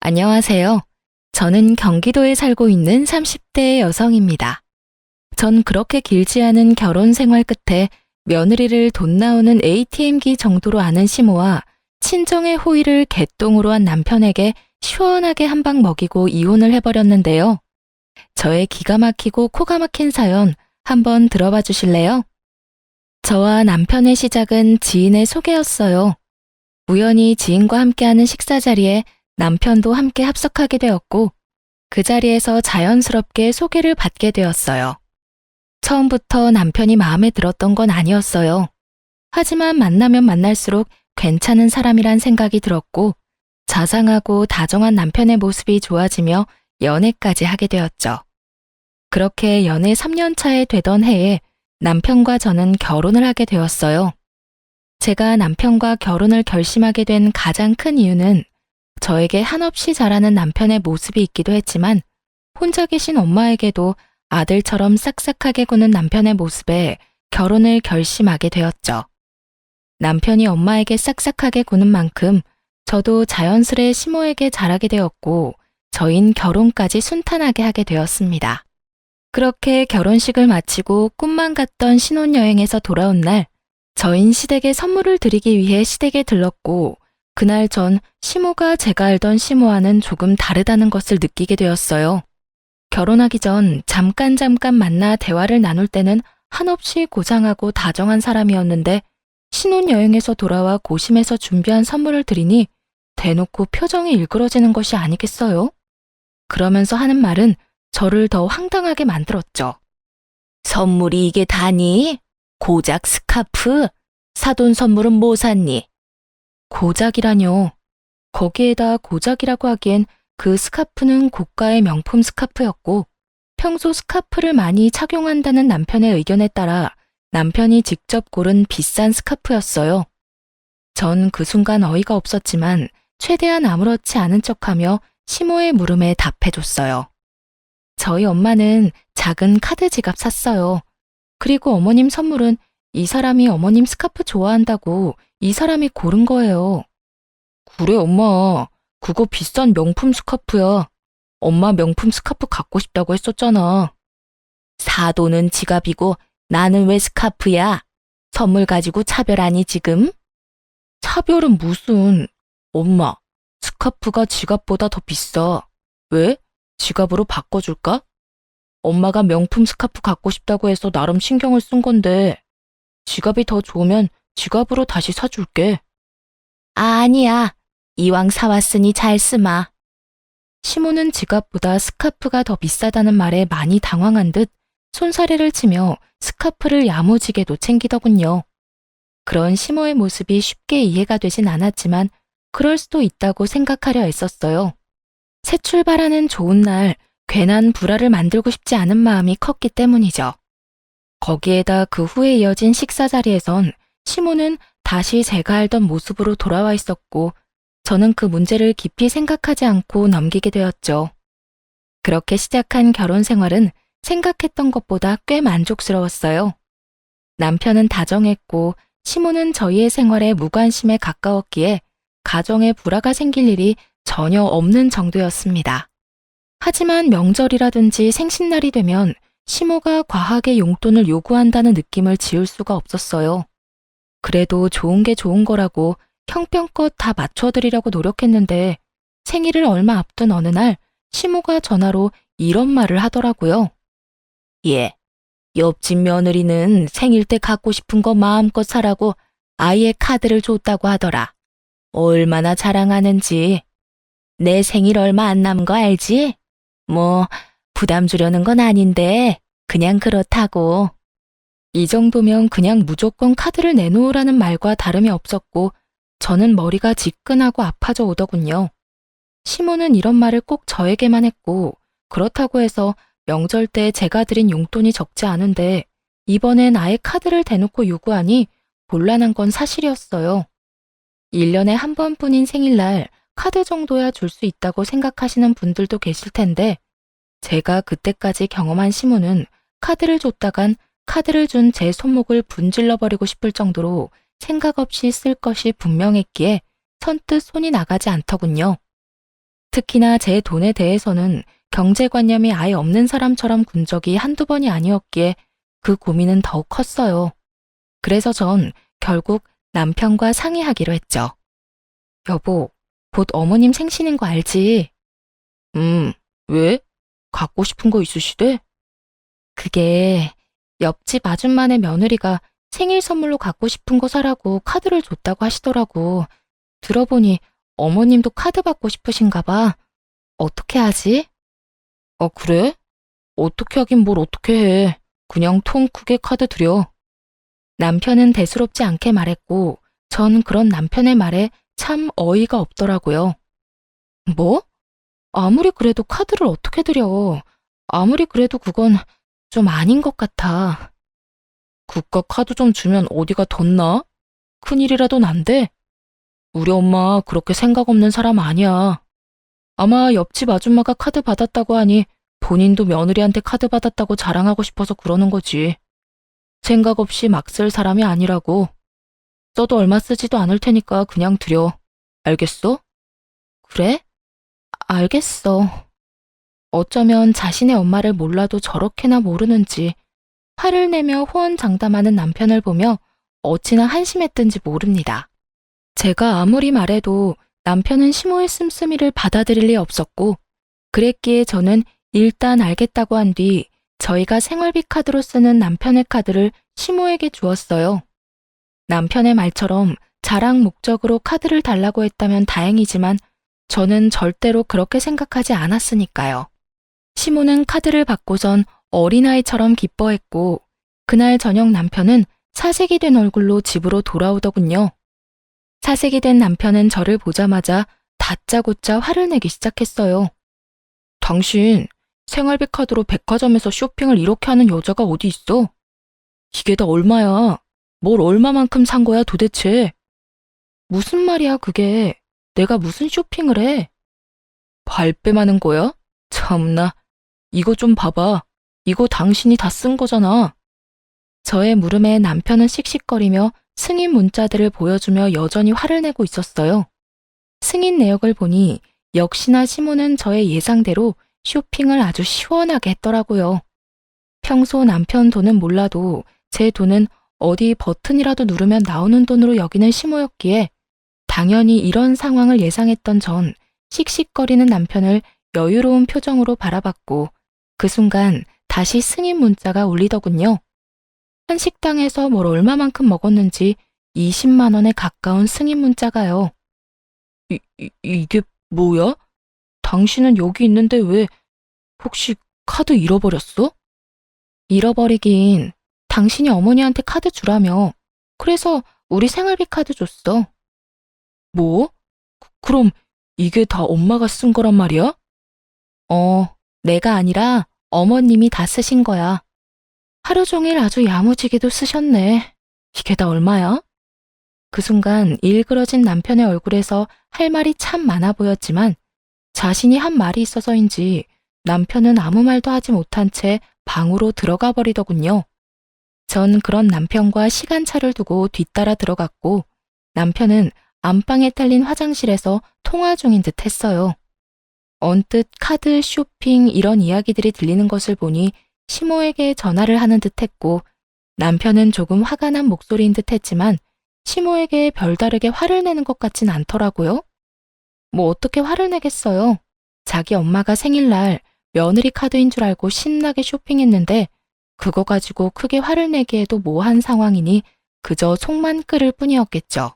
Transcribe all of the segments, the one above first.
안녕하세요. 저는 경기도에 살고 있는 30대 여성입니다. 전 그렇게 길지 않은 결혼 생활 끝에 며느리를 돈 나오는 ATM기 정도로 아는 시모와 친정의 호의를 개똥으로 한 남편에게 시원하게 한 방 먹이고 이혼을 해버렸는데요. 저의 기가 막히고 코가 막힌 사연 한번 들어봐 주실래요? 저와 남편의 시작은 지인의 소개였어요. 우연히 지인과 함께하는 식사 자리에 남편도 함께 합석하게 되었고, 그 자리에서 자연스럽게 소개를 받게 되었어요. 처음부터 남편이 마음에 들었던 건 아니었어요. 하지만 만나면 만날수록 괜찮은 사람이란 생각이 들었고, 자상하고 다정한 남편의 모습이 좋아지며 연애까지 하게 되었죠. 그렇게 연애 3년 차에 되던 해에 남편과 저는 결혼을 하게 되었어요. 제가 남편과 결혼을 결심하게 된 가장 큰 이유는 저에게 한없이 잘하는 남편의 모습이 있기도 했지만 혼자 계신 엄마에게도 아들처럼 싹싹하게 구는 남편의 모습에 결혼을 결심하게 되었죠. 남편이 엄마에게 싹싹하게 구는 만큼 저도 자연스레 시모에게 잘하게 되었고 저흰 결혼까지 순탄하게 하게 되었습니다. 그렇게 결혼식을 마치고 꿈만 같던 신혼여행에서 돌아온 날 저흰 시댁에 선물을 드리기 위해 시댁에 들렀고 그날 전 시모가 제가 알던 시모와는 조금 다르다는 것을 느끼게 되었어요. 결혼하기 전 잠깐 만나 대화를 나눌 때는 한없이 고상하고 다정한 사람이었는데 신혼여행에서 돌아와 고심해서 준비한 선물을 드리니 대놓고 표정이 일그러지는 것이 아니겠어요? 그러면서 하는 말은 저를 더 황당하게 만들었죠. 선물이 이게 다니? 고작 스카프? 사돈 선물은 뭐 샀니? 고작이라뇨. 거기에다 고작이라고 하기엔 그 스카프는 고가의 명품 스카프였고 평소 스카프를 많이 착용한다는 남편의 의견에 따라 남편이 직접 고른 비싼 스카프였어요. 전 그 순간 어이가 없었지만 최대한 아무렇지 않은 척하며 시모의 물음에 답해줬어요. 저희 엄마는 작은 카드 지갑 샀어요. 그리고 어머님 선물은 이 사람이 어머님 스카프 좋아한다고 이 사람이 고른 거예요. 그래, 엄마. 그거 비싼 명품 스카프야. 엄마 명품 스카프 갖고 싶다고 했었잖아. 사돈은 지갑이고 나는 왜 스카프야? 선물 가지고 차별하니 지금? 차별은 무슨. 엄마, 스카프가 지갑보다 더 비싸. 왜? 지갑으로 바꿔줄까? 엄마가 명품 스카프 갖고 싶다고 해서 나름 신경을 쓴 건데 지갑이 더 좋으면 지갑으로 다시 사줄게. 아니야. 이왕 사왔으니 잘 쓰마. 시모는 지갑보다 스카프가 더 비싸다는 말에 많이 당황한 듯 손사래를 치며 스카프를 야무지게도 챙기더군요. 그런 시모의 모습이 쉽게 이해가 되진 않았지만 그럴 수도 있다고 생각하려 했었어요. 새 출발하는 좋은 날 괜한 불화를 만들고 싶지 않은 마음이 컸기 때문이죠. 거기에다 그 후에 이어진 식사 자리에선 시모는 다시 제가 알던 모습으로 돌아와 있었고 저는 그 문제를 깊이 생각하지 않고 넘기게 되었죠. 그렇게 시작한 결혼 생활은 생각했던 것보다 꽤 만족스러웠어요. 남편은 다정했고 시모는 저희의 생활에 무관심에 가까웠기에 가정에 불화가 생길 일이 전혀 없는 정도였습니다. 하지만 명절이라든지 생신날이 되면 시모가 과하게 용돈을 요구한다는 느낌을 지울 수가 없었어요. 그래도 좋은 게 좋은 거라고 형편껏 다 맞춰드리려고 노력했는데 생일을 얼마 앞둔 어느 날 시모가 전화로 이런 말을 하더라고요. 예, 옆집 며느리는 생일 때 갖고 싶은 거 마음껏 사라고 아예 카드를 줬다고 하더라. 얼마나 자랑하는지. 내 생일 얼마 안 남은 거 알지? 뭐 부담 주려는 건 아닌데 그냥 그렇다고. 이 정도면 그냥 무조건 카드를 내놓으라는 말과 다름이 없었고 저는 머리가 지끈하고 아파져 오더군요. 시모는 이런 말을 꼭 저에게만 했고 그렇다고 해서 명절 때 제가 드린 용돈이 적지 않은데 이번엔 아예 카드를 대놓고 요구하니 곤란한 건 사실이었어요. 1년에 한 번뿐인 생일날 카드 정도야 줄 수 있다고 생각하시는 분들도 계실 텐데 제가 그때까지 경험한 시모는 카드를 줬다간 카드를 준 제 손목을 분질러버리고 싶을 정도로 생각 없이 쓸 것이 분명했기에 선뜻 손이 나가지 않더군요. 특히나 제 돈에 대해서는 경제관념이 아예 없는 사람처럼 군 적이 한두 번이 아니었기에 그 고민은 더욱 컸어요. 그래서 전 결국 남편과 상의하기로 했죠. 여보, 곧 어머님 생신인 거 알지? 왜? 갖고 싶은 거 있으시대? 그게 옆집 아줌마네 며느리가 생일 선물로 갖고 싶은 거 사라고 카드를 줬다고 하시더라고. 들어보니 어머님도 카드 받고 싶으신가 봐. 어떻게 하지? 그래? 어떻게 하긴 뭘 어떻게 해. 그냥 통 크게 카드 드려. 남편은 대수롭지 않게 말했고, 전 그런 남편의 말에 참 어이가 없더라고요. 뭐? 아무리 그래도 카드를 어떻게 드려. 아무리 그래도 그건 좀 아닌 것 같아. 국가 카드 좀 주면 어디가 덧나? 큰일이라도 난대? 우리 엄마 그렇게 생각 없는 사람 아니야. 아마 옆집 아줌마가 카드 받았다고 하니 본인도 며느리한테 카드 받았다고 자랑하고 싶어서 그러는 거지. 생각 없이 막 쓸 사람이 아니라고. 써도 얼마 쓰지도 않을 테니까 그냥 드려. 알겠어? 그래? 알겠어. 어쩌면 자신의 엄마를 몰라도 저렇게나 모르는지 화를 내며 호언장담하는 남편을 보며 어찌나 한심했던지 모릅니다. 제가 아무리 말해도 남편은 시모의 씀씀이를 받아들일 리 없었고, 그랬기에 저는 일단 알겠다고 한 뒤 저희가 생활비 카드로 쓰는 남편의 카드를 시모에게 주었어요. 남편의 말처럼 자랑 목적으로 카드를 달라고 했다면 다행이지만 저는 절대로 그렇게 생각하지 않았으니까요. 시모는 카드를 받고선 어린아이처럼 기뻐했고, 그날 저녁 남편은 사색이 된 얼굴로 집으로 돌아오더군요. 사색이 된 남편은 저를 보자마자 다짜고짜 화를 내기 시작했어요. 당신 생활비 카드로 백화점에서 쇼핑을 이렇게 하는 여자가 어디 있어? 이게 다 얼마야? 뭘 얼마만큼 산 거야 도대체? 무슨 말이야 그게? 내가 무슨 쇼핑을 해? 발뺌하는 거야? 참나. 이거 좀 봐봐. 이거 당신이 다 쓴 거잖아. 저의 물음에 남편은 씩씩거리며 승인 문자들을 보여주며 여전히 화를 내고 있었어요. 승인 내역을 보니 역시나 시모는 저의 예상대로 쇼핑을 아주 시원하게 했더라고요. 평소 남편 돈은 몰라도 제 돈은 어디 버튼이라도 누르면 나오는 돈으로 여기는 시모였기에 당연히 이런 상황을 예상했던 전 씩씩거리는 남편을 여유로운 표정으로 바라봤고 그 순간 다시 승인 문자가 울리더군요. 한식당에서 뭘 얼마만큼 먹었는지 20만 원에 가까운 승인 문자가요. 이게 뭐야? 당신은 여기 있는데 왜 혹시 카드 잃어버렸어? 잃어버리긴 당신이 어머니한테 카드 주라며. 그래서 우리 생활비 카드 줬어. 뭐? 그럼 이게 다 엄마가 쓴 거란 말이야? 내가 아니라 어머님이 다 쓰신 거야. 하루 종일 아주 야무지게도 쓰셨네. 이게 다 얼마야? 그 순간 일그러진 남편의 얼굴에서 할 말이 참 많아 보였지만 자신이 한 말이 있어서인지 남편은 아무 말도 하지 못한 채 방으로 들어가 버리더군요. 전 그런 남편과 시간차를 두고 뒤따라 들어갔고 남편은 안방에 딸린 화장실에서 통화 중인 듯 했어요. 언뜻 카드, 쇼핑 이런 이야기들이 들리는 것을 보니 시모에게 전화를 하는 듯 했고 남편은 조금 화가 난 목소리인 듯 했지만 시모에게 별다르게 화를 내는 것 같진 않더라고요. 뭐 어떻게 화를 내겠어요. 자기 엄마가 생일날 며느리 카드인 줄 알고 신나게 쇼핑했는데 그거 가지고 크게 화를 내기에도 모호한 상황이니 그저 속만 끓을 뿐이었겠죠.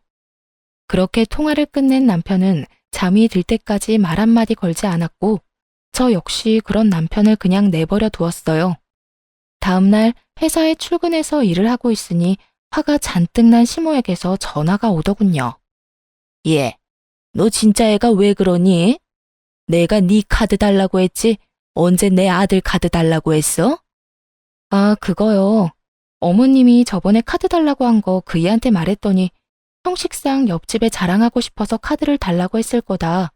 그렇게 통화를 끝낸 남편은 잠이 들 때까지 말 한마디 걸지 않았고 저 역시 그런 남편을 그냥 내버려 두었어요. 다음날 회사에 출근해서 일을 하고 있으니 화가 잔뜩 난 시모에게서 전화가 오더군요. 얘, 너 진짜 애가 왜 그러니? 내가 네 카드 달라고 했지 언제 내 아들 카드 달라고 했어? 아, 그거요. 어머님이 저번에 카드 달라고 한 거 그 애한테 말했더니 형식상 옆집에 자랑하고 싶어서 카드를 달라고 했을 거다.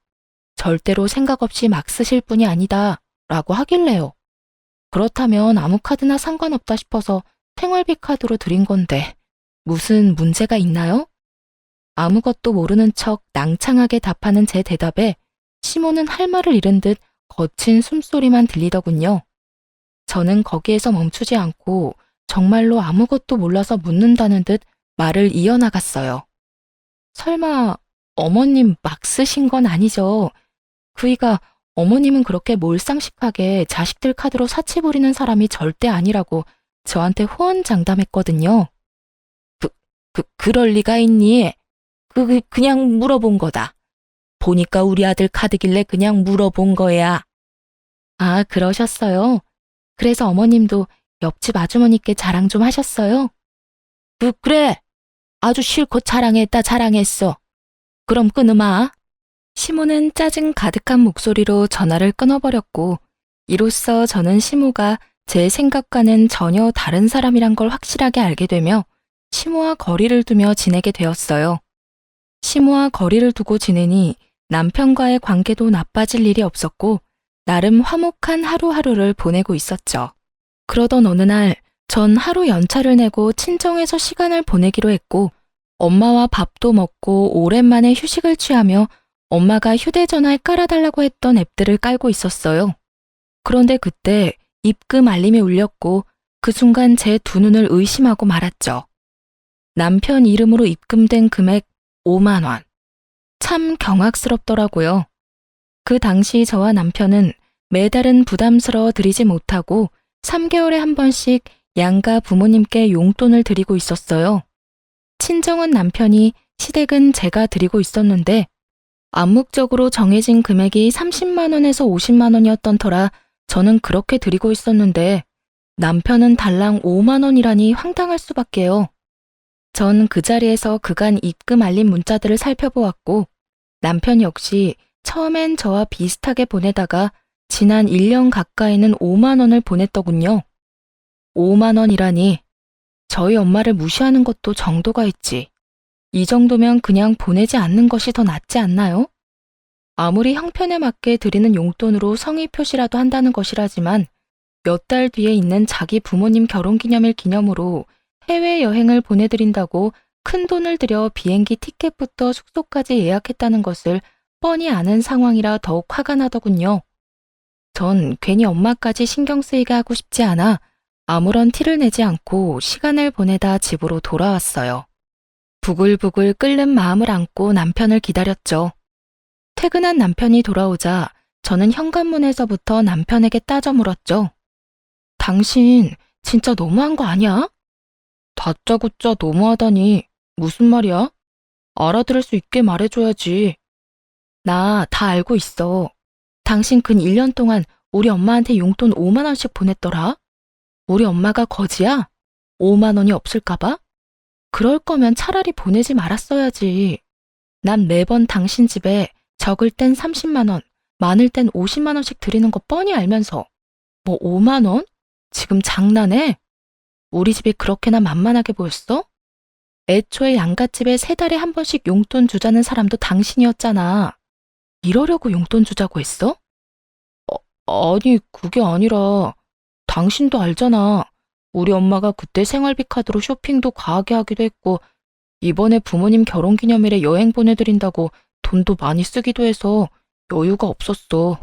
절대로 생각 없이 막 쓰실 분이 아니다. 라고 하길래요. 그렇다면 아무 카드나 상관없다 싶어서 생활비 카드로 드린 건데 무슨 문제가 있나요? 아무것도 모르는 척 낭창하게 답하는 제 대답에 시모는 할 말을 잃은 듯 거친 숨소리만 들리더군요. 저는 거기에서 멈추지 않고 정말로 아무것도 몰라서 묻는다는 듯 말을 이어나갔어요. 설마 어머님 막 쓰신 건 아니죠? 그이가 어머님은 그렇게 몰상식하게 자식들 카드로 사치 부리는 사람이 절대 아니라고 저한테 호언장담했거든요. 그럴 리가 있니? 그냥 물어본 거다. 보니까 우리 아들 카드길래 그냥 물어본 거야. 아, 그러셨어요? 그래서 어머님도 옆집 아주머니께 자랑 좀 하셨어요? 그래. 아주 실컷 자랑했어. 그럼 끊으마. 시모는 짜증 가득한 목소리로 전화를 끊어버렸고, 이로써 저는 시모가 제 생각과는 전혀 다른 사람이란 걸 확실하게 알게 되며 시모와 거리를 두며 지내게 되었어요. 시모와 거리를 두고 지내니 남편과의 관계도 나빠질 일이 없었고 나름 화목한 하루하루를 보내고 있었죠. 그러던 어느 날 전 하루 연차를 내고 친정에서 시간을 보내기로 했고 엄마와 밥도 먹고 오랜만에 휴식을 취하며 엄마가 휴대전화에 깔아달라고 했던 앱들을 깔고 있었어요. 그런데 그때 입금 알림이 울렸고 그 순간 제 두 눈을 의심하고 말았죠. 남편 이름으로 입금된 금액 5만 원. 참 경악스럽더라고요. 그 당시 저와 남편은 매달은 부담스러워 드리지 못하고 3개월에 한 번씩 양가 부모님께 용돈을 드리고 있었어요. 친정은 남편이, 시댁은 제가 드리고 있었는데 암묵적으로 정해진 금액이 30만 원에서 50만 원이었던 터라 저는 그렇게 드리고 있었는데 남편은 달랑 5만 원이라니 황당할 수밖에요. 전 그 자리에서 그간 입금 알림 문자들을 살펴보았고 남편 역시 처음엔 저와 비슷하게 보내다가 지난 1년 가까이는 5만 원을 보냈더군요. 5만 원이라니 저희 엄마를 무시하는 것도 정도가 있지. 이 정도면 그냥 보내지 않는 것이 더 낫지 않나요? 아무리 형편에 맞게 드리는 용돈으로 성의 표시라도 한다는 것이라지만 몇 달 뒤에 있는 자기 부모님 결혼기념일 기념으로 해외여행을 보내드린다고 큰돈을 들여 비행기 티켓부터 숙소까지 예약했다는 것을 뻔히 아는 상황이라 더욱 화가 나더군요. 전 괜히 엄마까지 신경 쓰이게 하고 싶지 않아 아무런 티를 내지 않고 시간을 보내다 집으로 돌아왔어요. 부글부글 끓는 마음을 안고 남편을 기다렸죠. 퇴근한 남편이 돌아오자 저는 현관문에서부터 남편에게 따져 물었죠. 당신 진짜 너무한 거 아니야? 다짜고짜 너무하다니 무슨 말이야? 알아들을 수 있게 말해줘야지. 나 다 알고 있어. 당신 근 1년 동안 우리 엄마한테 용돈 5만 원씩 보냈더라. 우리 엄마가 거지야? 5만 원이 없을까봐? 그럴 거면 차라리 보내지 말았어야지. 난 매번 당신 집에 적을 땐 30만 원, 많을 땐 50만 원씩 드리는 거 뻔히 알면서 뭐 5만 원? 지금 장난해? 우리 집이 그렇게나 만만하게 보였어? 애초에 양갓집에 3달에 한 번씩 용돈 주자는 사람도 당신이었잖아. 이러려고 용돈 주자고 했어? 아니, 그게 아니라 당신도 알잖아. 우리 엄마가 그때 생활비 카드로 쇼핑도 과하게 하기도 했고 이번에 부모님 결혼기념일에 여행 보내드린다고 돈도 많이 쓰기도 해서 여유가 없었어.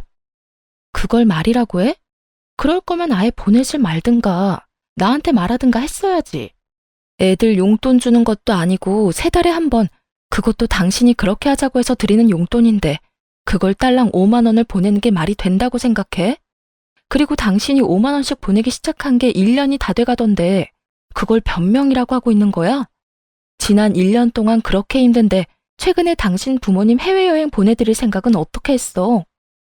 그걸 말이라고 해? 그럴 거면 아예 보내질 말든가 나한테 말하든가 했어야지. 애들 용돈 주는 것도 아니고 3달에 한 번, 그것도 당신이 그렇게 하자고 해서 드리는 용돈인데 그걸 딸랑 5만 원을 보내는 게 말이 된다고 생각해? 그리고 당신이 5만 원씩 보내기 시작한 게 1년이 다 돼가던데 그걸 변명이라고 하고 있는 거야? 지난 1년 동안 그렇게 힘든데 최근에 당신 부모님 해외여행 보내드릴 생각은 어떻게 했어?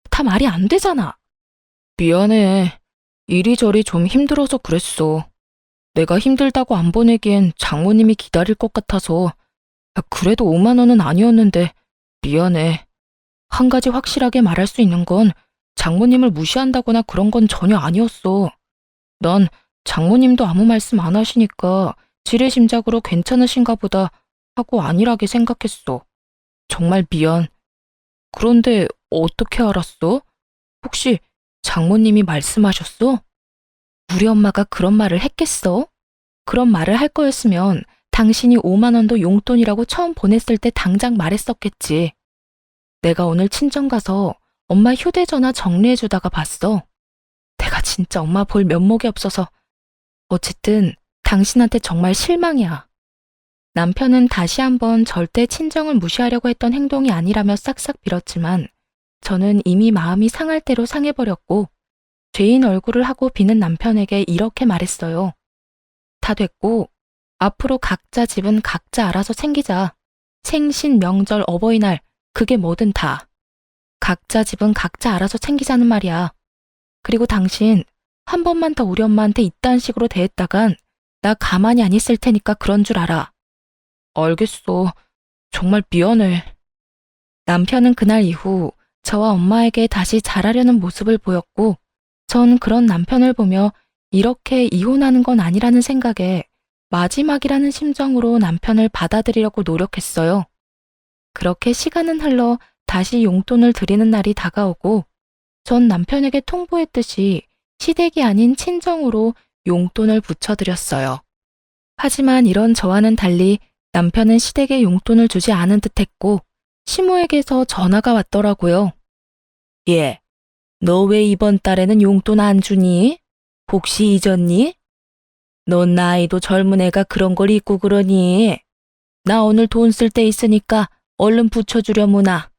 다 말이 안 되잖아. 미안해. 이리저리 좀 힘들어서 그랬어. 내가 힘들다고 안 보내기엔 장모님이 기다릴 것 같아서. 그래도 5만 원은 아니었는데 미안해. 한 가지 확실하게 말할 수 있는 건 장모님을 무시한다거나 그런 건 전혀 아니었어. 난 장모님도 아무 말씀 안 하시니까 지레짐작으로 괜찮으신가 보다 하고 안일하게 생각했어. 정말 미안. 그런데 어떻게 알았어? 혹시 장모님이 말씀하셨어? 우리 엄마가 그런 말을 했겠어? 그런 말을 할 거였으면 당신이 5만 원도 용돈이라고 처음 보냈을 때 당장 말했었겠지. 내가 오늘 친정 가서 엄마 휴대전화 정리해주다가 봤어. 내가 진짜 엄마 볼 면목이 없어서. 어쨌든 당신한테 정말 실망이야. 남편은 다시 한번 절대 친정을 무시하려고 했던 행동이 아니라며 싹싹 빌었지만 저는 이미 마음이 상할 대로 상해버렸고 죄인 얼굴을 하고 비는 남편에게 이렇게 말했어요. 다 됐고 앞으로 각자 집은 각자 알아서 챙기자. 생신, 명절, 어버이날 그게 뭐든 다. 각자 집은 각자 알아서 챙기자는 말이야. 그리고 당신 한 번만 더 우리 엄마한테 이딴 식으로 대했다간 나 가만히 안 있을 테니까 그런 줄 알아. 알겠어. 정말 미안해. 남편은 그날 이후 저와 엄마에게 다시 잘하려는 모습을 보였고 전 그런 남편을 보며 이렇게 이혼하는 건 아니라는 생각에 마지막이라는 심정으로 남편을 받아들이려고 노력했어요. 그렇게 시간은 흘러 다시 용돈을 드리는 날이 다가오고 전 남편에게 통보했듯이 시댁이 아닌 친정으로 용돈을 붙여드렸어요. 하지만 이런 저와는 달리 남편은 시댁에 용돈을 주지 않은 듯했고 시모에게서 전화가 왔더라고요. 예, 너 왜 이번 달에는 용돈 안 주니? 혹시 잊었니? 넌 나이도 젊은 애가 그런 걸 잊고 그러니? 나 오늘 돈 쓸 때 있으니까 얼른 붙여주려무나.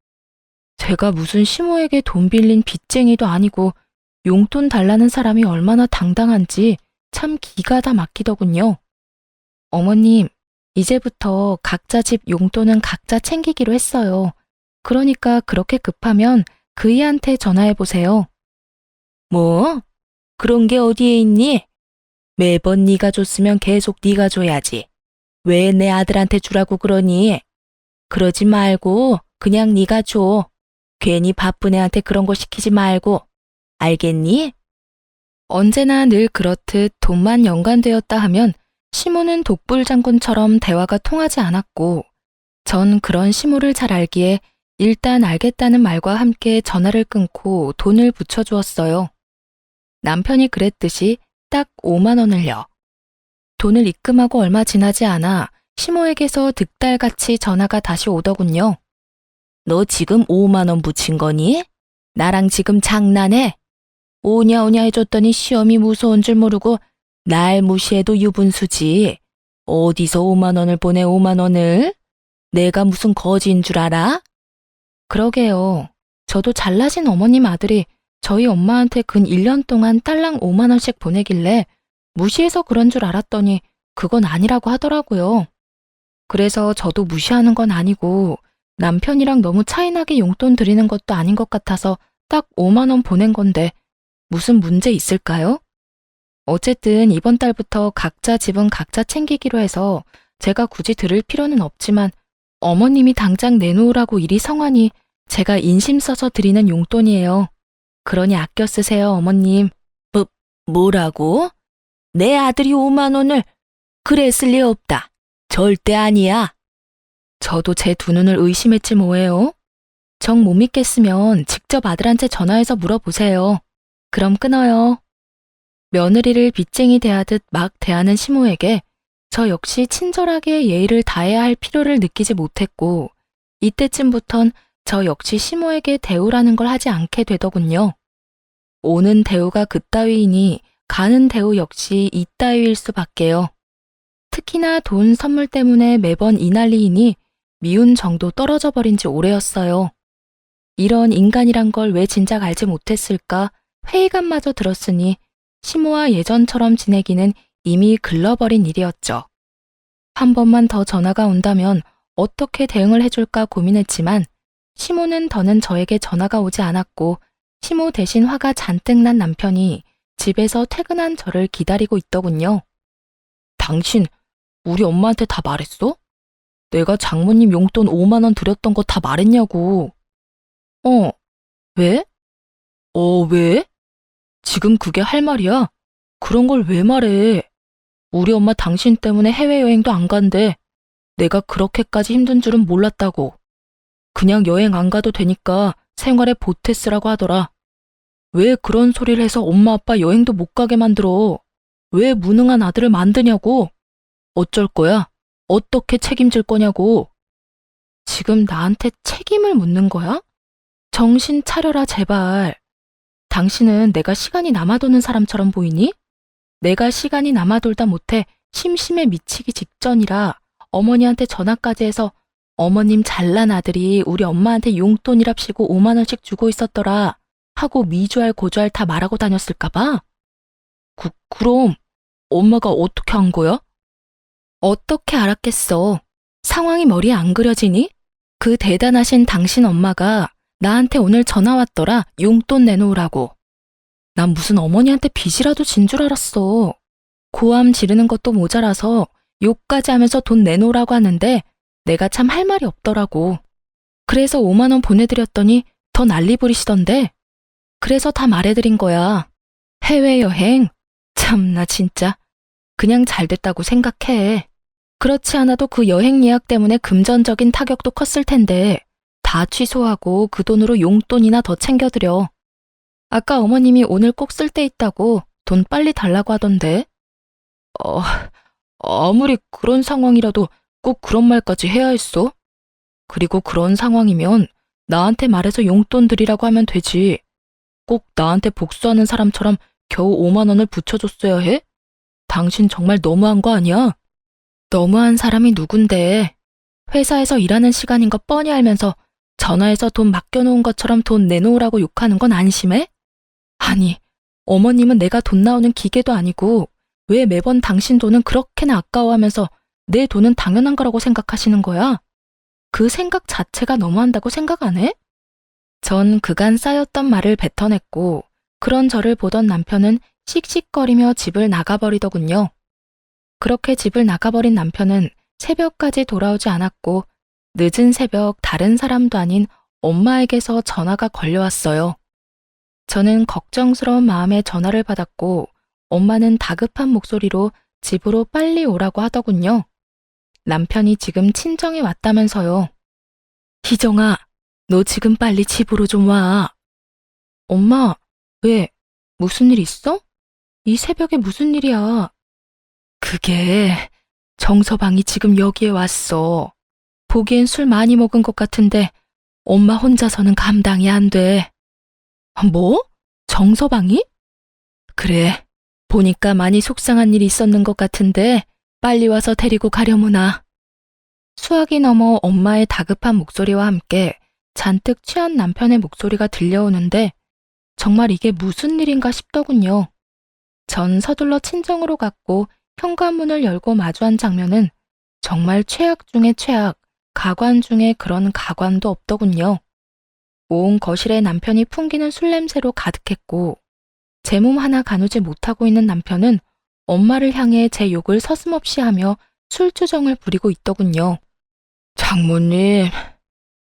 제가 무슨 시모에게 돈 빌린 빚쟁이도 아니고 용돈 달라는 사람이 얼마나 당당한지 참 기가 다 막히더군요. 어머님, 이제부터 각자 집 용돈은 각자 챙기기로 했어요. 그러니까 그렇게 급하면 그이한테 전화해보세요. 뭐? 그런 게 어디에 있니? 매번 네가 줬으면 계속 네가 줘야지. 왜 내 아들한테 주라고 그러니? 그러지 말고 그냥 네가 줘. 괜히 바쁜 애한테 그런 거 시키지 말고. 알겠니? 언제나 늘 그렇듯 돈만 연관되었다 하면 시모는 독불장군처럼 대화가 통하지 않았고 전 그런 시모를 잘 알기에 일단 알겠다는 말과 함께 전화를 끊고 돈을 붙여주었어요. 남편이 그랬듯이 딱 5만 원을요. 돈을 입금하고 얼마 지나지 않아 시모에게서 득달같이 전화가 다시 오더군요. 너 지금 5만 원 붙인 거니? 나랑 지금 장난해? 오냐 오냐 해줬더니 시험이 무서운 줄 모르고 날 무시해도 유분수지. 어디서 5만 원을 보내 5만 원을? 내가 무슨 거지인 줄 알아? 그러게요. 저도 잘나신 어머님 아들이 저희 엄마한테 근 1년 동안 딸랑 5만 원씩 보내길래 무시해서 그런 줄 알았더니 그건 아니라고 하더라고요. 그래서 저도 무시하는 건 아니고 남편이랑 너무 차이나게 용돈 드리는 것도 아닌 것 같아서 딱 5만 원 보낸 건데 무슨 문제 있을까요? 어쨌든 이번 달부터 각자 집은 각자 챙기기로 해서 제가 굳이 드릴 필요는 없지만 어머님이 당장 내놓으라고 이리 성하니 제가 인심 써서 드리는 용돈이에요. 그러니 아껴 쓰세요, 어머님. 뭐라고? 내 아들이 5만 원을? 그랬을 리 없다. 절대 아니야. 저도 제 두 눈을 의심했지 뭐예요. 정 못 믿겠으면 직접 아들한테 전화해서 물어보세요. 그럼 끊어요. 며느리를 빚쟁이 대하듯 막 대하는 시모에게 저 역시 친절하게 예의를 다해야 할 필요를 느끼지 못했고 이때쯤부턴 저 역시 시모에게 대우라는 걸 하지 않게 되더군요. 오는 대우가 그따위이니 가는 대우 역시 이따위일 수밖에요. 특히나 돈 선물 때문에 매번 이 난리이니 미운 정도 떨어져 버린 지 오래였어요. 이런 인간이란 걸 왜 진작 알지 못했을까 회의감마저 들었으니 시모와 예전처럼 지내기는 이미 글러버린 일이었죠. 한 번만 더 전화가 온다면 어떻게 대응을 해줄까 고민했지만 시모는 더는 저에게 전화가 오지 않았고 시모 대신 화가 잔뜩 난 남편이 집에서 퇴근한 저를 기다리고 있더군요. 당신 우리 엄마한테 다 말했어? 내가 장모님 용돈 5만 원 드렸던 거 다 말했냐고. 왜? 왜? 지금 그게 할 말이야? 그런 걸 왜 말해? 우리 엄마 당신 때문에 해외여행도 안 간대. 내가 그렇게까지 힘든 줄은 몰랐다고. 그냥 여행 안 가도 되니까 생활에 보태 쓰라고 하더라. 왜 그런 소리를 해서 엄마 아빠 여행도 못 가게 만들어? 왜 무능한 아들을 만드냐고? 어쩔 거야? 어떻게 책임질 거냐고? 지금 나한테 책임을 묻는 거야? 정신 차려라, 제발. 당신은 내가 시간이 남아도는 사람처럼 보이니? 내가 시간이 남아돌다 못해 심심해 미치기 직전이라 어머니한테 전화까지 해서 어머님 잘난 아들이 우리 엄마한테 용돈이랍시고 5만 원씩 주고 있었더라 하고 미주알 고주알 다 말하고 다녔을까봐? 그럼 엄마가 어떻게 한 거야? 어떻게 알았겠어. 상황이 머리에 안 그려지니? 그 대단하신 당신 엄마가 나한테 오늘 전화 왔더라. 용돈 내놓으라고. 난 무슨 어머니한테 빚이라도 진 줄 알았어. 고함 지르는 것도 모자라서 욕까지 하면서 돈 내놓으라고 하는데 내가 참 할 말이 없더라고. 그래서 5만 원 보내드렸더니 더 난리 부리시던데. 그래서 다 말해드린 거야. 해외여행? 참나 진짜. 그냥 잘 됐다고 생각해. 그렇지 않아도 그 여행 예약 때문에 금전적인 타격도 컸을 텐데 다 취소하고 그 돈으로 용돈이나 더 챙겨드려. 아까 어머님이 오늘 꼭 쓸 데 있다고 돈 빨리 달라고 하던데. 아무리 그런 상황이라도 꼭 그런 말까지 해야 했어? 그리고 그런 상황이면 나한테 말해서 용돈 드리라고 하면 되지. 꼭 나한테 복수하는 사람처럼 겨우 5만 원을 붙여줬어야 해? 당신 정말 너무한 거 아니야? 너무한 사람이 누군데. 회사에서 일하는 시간인 거 뻔히 알면서 전화해서 돈 맡겨놓은 것처럼 돈 내놓으라고 욕하는 건 안심해? 아니, 어머님은 내가 돈 나오는 기계도 아니고 왜 매번 당신 돈은 그렇게나 아까워하면서 내 돈은 당연한 거라고 생각하시는 거야? 그 생각 자체가 너무한다고 생각 안 해? 전 그간 쌓였던 말을 뱉어냈고 그런 저를 보던 남편은 씩씩거리며 집을 나가버리더군요. 그렇게 집을 나가버린 남편은 새벽까지 돌아오지 않았고 늦은 새벽 다른 사람도 아닌 엄마에게서 전화가 걸려왔어요. 저는 걱정스러운 마음에 전화를 받았고 엄마는 다급한 목소리로 집으로 빨리 오라고 하더군요. 남편이 지금 친정에 왔다면서요. 희정아, 너 지금 빨리 집으로 좀 와. 엄마, 왜? 무슨 일 있어? 이 새벽에 무슨 일이야? 그게 정서방이 지금 여기에 왔어. 보기엔 술 많이 먹은 것 같은데 엄마 혼자서는 감당이 안 돼. 뭐? 정서방이? 그래, 보니까 많이 속상한 일이 있었는 것 같은데 빨리 와서 데리고 가려무나. 수학이 넘어 엄마의 다급한 목소리와 함께 잔뜩 취한 남편의 목소리가 들려오는데 정말 이게 무슨 일인가 싶더군요. 전 서둘러 친정으로 갔고 현관문을 열고 마주한 장면은 정말 최악 중의 최악, 가관 중에 그런 가관도 없더군요. 온 거실에 남편이 풍기는 술 냄새로 가득했고 제 몸 하나 가누지 못하고 있는 남편은 엄마를 향해 제 욕을 서슴없이 하며 술주정을 부리고 있더군요.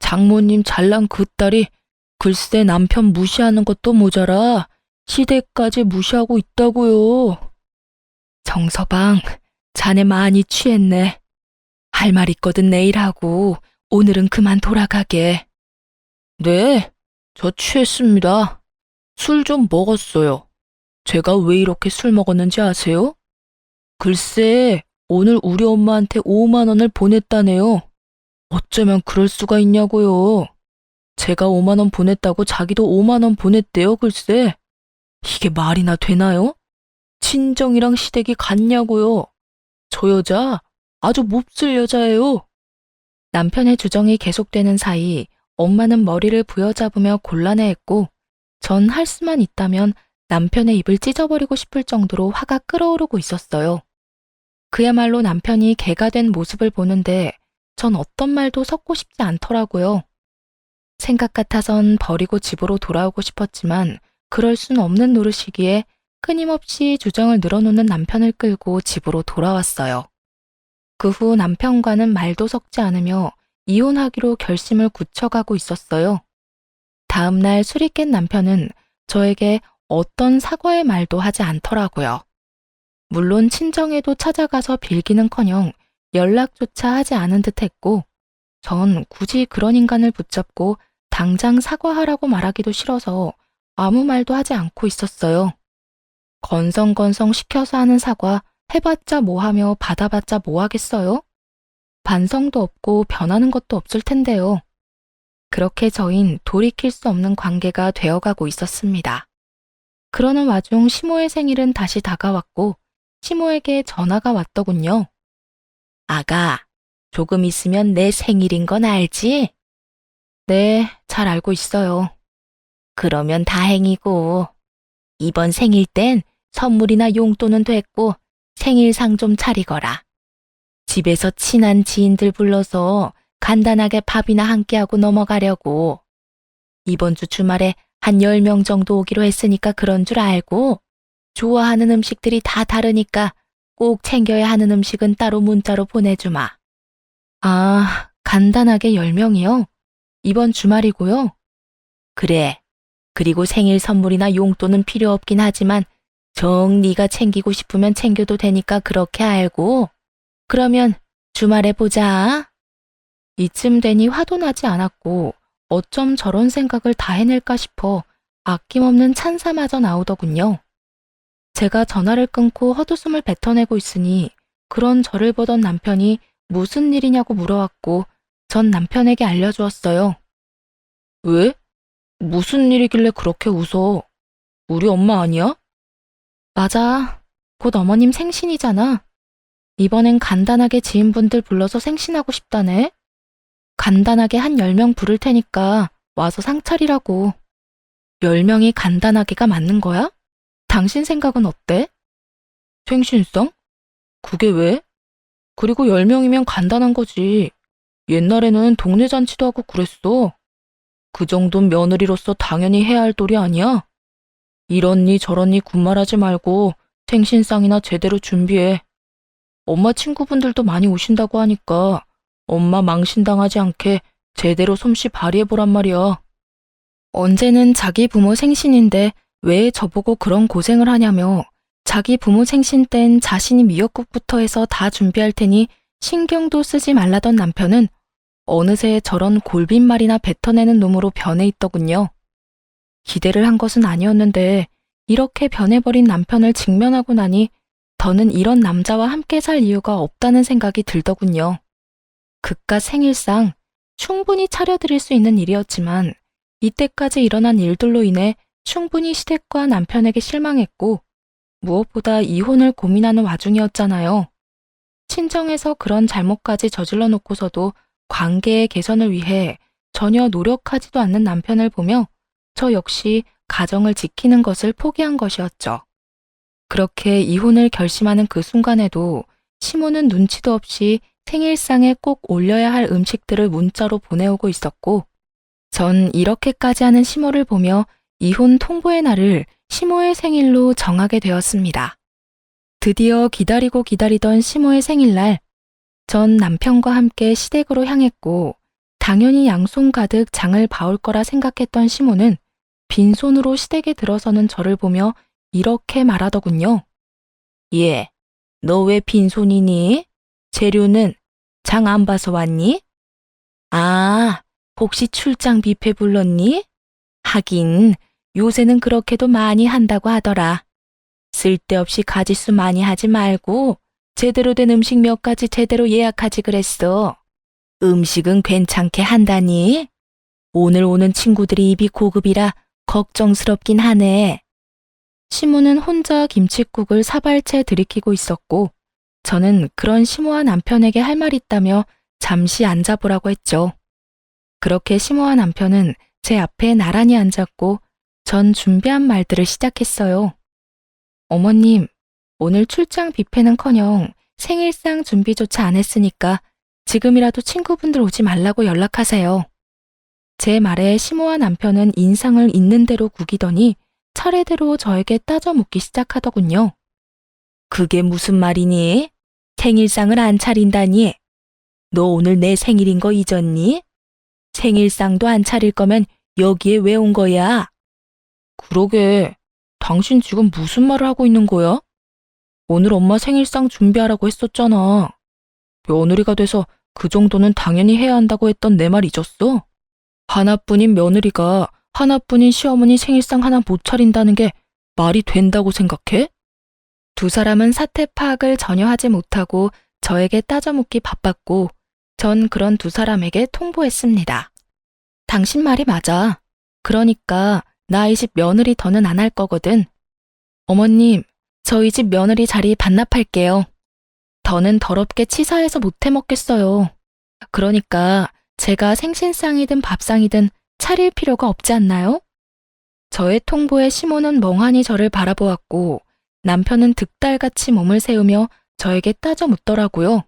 장모님 잘난 그 딸이 글쎄 남편 무시하는 것도 모자라 시댁까지 무시하고 있다고요. 정서방, 자네 많이 취했네. 할 말 있거든 내일 하고 오늘은 그만 돌아가게. 네, 저 취했습니다. 술 좀 먹었어요. 제가 왜 이렇게 술 먹었는지 아세요? 글쎄, 오늘 우리 엄마한테 5만 원을 보냈다네요. 어쩌면 그럴 수가 있냐고요. 제가 5만 원 보냈다고 자기도 5만 원 보냈대요, 글쎄. 이게 말이나 되나요? 친정이랑 시댁이 같냐고요. 저 여자 아주 몹쓸 여자예요. 남편의 주정이 계속되는 사이 엄마는 머리를 부여잡으며 곤란해했고 전 할 수만 있다면 남편의 입을 찢어버리고 싶을 정도로 화가 끓어오르고 있었어요. 그야말로 남편이 개가 된 모습을 보는데 전 어떤 말도 섞고 싶지 않더라고요. 생각 같아선 버리고 집으로 돌아오고 싶었지만 그럴 순 없는 노릇이기에 끊임없이 주정을 늘어놓는 남편을 끌고 집으로 돌아왔어요. 그 후 남편과는 말도 섞지 않으며 이혼하기로 결심을 굳혀가고 있었어요. 다음 날 술이 깬 남편은 저에게 어떤 사과의 말도 하지 않더라고요. 물론 친정에도 찾아가서 빌기는커녕 연락조차 하지 않은 듯 했고 전 굳이 그런 인간을 붙잡고 당장 사과하라고 말하기도 싫어서 아무 말도 하지 않고 있었어요. 건성건성 시켜서 하는 사과 해봤자 뭐하며 받아봤자 뭐하겠어요? 반성도 없고 변하는 것도 없을 텐데요. 그렇게 저흰 돌이킬 수 없는 관계가 되어가고 있었습니다. 그러는 와중 시모의 생일은 다시 다가왔고 시모에게 전화가 왔더군요. 아가, 조금 있으면 내 생일인 건 알지? 네, 잘 알고 있어요. 그러면 다행이고, 이번 생일 땐 선물이나 용돈은 됐고 생일상 좀 차리거라. 집에서 친한 지인들 불러서 간단하게 밥이나 함께하고 넘어가려고. 이번 주 주말에 한 10명 정도 오기로 했으니까 그런 줄 알고, 좋아하는 음식들이 다 다르니까 꼭 챙겨야 하는 음식은 따로 문자로 보내주마. 아, 간단하게 10명이요? 이번 주말이고요. 그래. 그리고 생일 선물이나 용돈은 필요 없긴 하지만 정 네가 챙기고 싶으면 챙겨도 되니까 그렇게 알고. 그러면 주말에 보자. 이쯤 되니 화도 나지 않았고 어쩜 저런 생각을 다 해낼까 싶어 아낌없는 찬사마저 나오더군요. 제가 전화를 끊고 헛웃음을 뱉어내고 있으니 그런 저를 보던 남편이 무슨 일이냐고 물어왔고 전 남편에게 알려주었어요. 왜? 무슨 일이길래 그렇게 웃어? 우리 엄마 아니야? 맞아. 곧 어머님 생신이잖아. 이번엔 간단하게 지인분들 불러서 생신하고 싶다네. 간단하게 한 10명 부를 테니까 와서 상 차리라고. 10명이 간단하게가 맞는 거야? 당신 생각은 어때? 생신상? 그게 왜? 그리고 10명이면 간단한 거지. 옛날에는 동네 잔치도 하고 그랬어. 그 정도는 며느리로서 당연히 해야 할 도리 아니야? 이러니 저러니 군말하지 말고 생신상이나 제대로 준비해. 엄마 친구분들도 많이 오신다고 하니까 엄마 망신당하지 않게 제대로 솜씨 발휘해보란 말이야. 언제는 자기 부모 생신인데 왜 저보고 그런 고생을 하냐며 자기 부모 생신 땐 자신이 미역국부터 해서 다 준비할 테니 신경도 쓰지 말라던 남편은 어느새 저런 골빈말이나 뱉어내는 놈으로 변해 있더군요. 기대를 한 것은 아니었는데 이렇게 변해버린 남편을 직면하고 나니 더는 이런 남자와 함께 살 이유가 없다는 생각이 들더군요. 그깟 생일상 충분히 차려드릴 수 있는 일이었지만 이때까지 일어난 일들로 인해 충분히 시댁과 남편에게 실망했고 무엇보다 이혼을 고민하는 와중이었잖아요. 친정에서 그런 잘못까지 저질러 놓고서도 관계의 개선을 위해 전혀 노력하지도 않는 남편을 보며 저 역시 가정을 지키는 것을 포기한 것이었죠. 그렇게 이혼을 결심하는 그 순간에도 시모는 눈치도 없이 생일상에 꼭 올려야 할 음식들을 문자로 보내오고 있었고 전 이렇게까지 하는 시모를 보며 이혼 통보의 날을 시모의 생일로 정하게 되었습니다. 드디어 기다리고 기다리던 시모의 생일날 전 남편과 함께 시댁으로 향했고 당연히 양손 가득 장을 봐올 거라 생각했던 시모는 빈손으로 시댁에 들어서는 저를 보며 이렇게 말하더군요. 예, 너 왜 빈손이니? 재료는 장 안 봐서 왔니? 아, 혹시 출장 뷔페 불렀니? 하긴 요새는 그렇게도 많이 한다고 하더라. 쓸데없이 가짓수 많이 하지 말고 제대로 된 음식 몇 가지 제대로 예약하지 그랬어. 음식은 괜찮게 한다니? 오늘 오는 친구들이 입이 고급이라 걱정스럽긴 하네. 시모는 혼자 김칫국을 사발채 들이키고 있었고 저는 그런 시모와 남편에게 할 말 있다며 잠시 앉아보라고 했죠. 그렇게 시모와 남편은 제 앞에 나란히 앉았고 전 준비한 말들을 시작했어요. 어머님, 오늘 출장 뷔페는커녕 생일상 준비조차 안 했으니까 지금이라도 친구분들 오지 말라고 연락하세요. 제 말에 시모와 남편은 인상을 있는 대로 구기더니 차례대로 저에게 따져 묻기 시작하더군요. 그게 무슨 말이니? 생일상을 안 차린다니? 너 오늘 내 생일인 거 잊었니? 생일상도 안 차릴 거면 여기에 왜 온 거야? 그러게, 당신 지금 무슨 말을 하고 있는 거야? 오늘 엄마 생일상 준비하라고 했었잖아. 며느리가 돼서 그 정도는 당연히 해야 한다고 했던 내 말 잊었어? 하나뿐인 며느리가 하나뿐인 시어머니 생일상 하나 못 차린다는 게 말이 된다고 생각해? 두 사람은 사태 파악을 전혀 하지 못하고 저에게 따져묻기 바빴고 전 그런 두 사람에게 통보했습니다. 당신 말이 맞아. 그러니까 나 이 집 며느리 더는 안 할 거거든. 어머님, 저희 집 며느리 자리 반납할게요. 더는 더럽게 치사해서 못 해먹겠어요. 그러니까 제가 생신상이든 밥상이든 차릴 필요가 없지 않나요? 저의 통보에 시모는 멍하니 저를 바라보았고 남편은 득달같이 몸을 세우며 저에게 따져 묻더라고요.